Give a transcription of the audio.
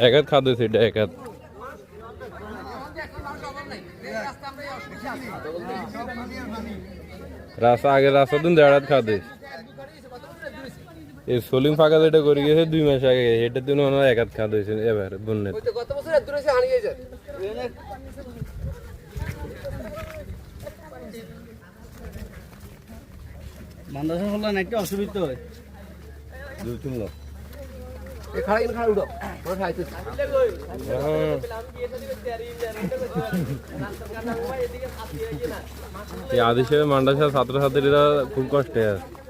এক হাত খাদ্য সেটা এক হাত রাস্তা আগে রাস্তা দিন দেড় হাত খাদ্য এই সলিম ফাঁকা যেটা করে গেছে 2 মাস আগে এটার জন্য ওনার এক হাত খাদ্য হয়েছে এবার বন্যের মান্দাসা হলো না একটা অসুবিধা হয় 2-3 লাখ এই আদেশে মান্ডাসা ছাত্রছাত্রীরা খুব কষ্টে আছে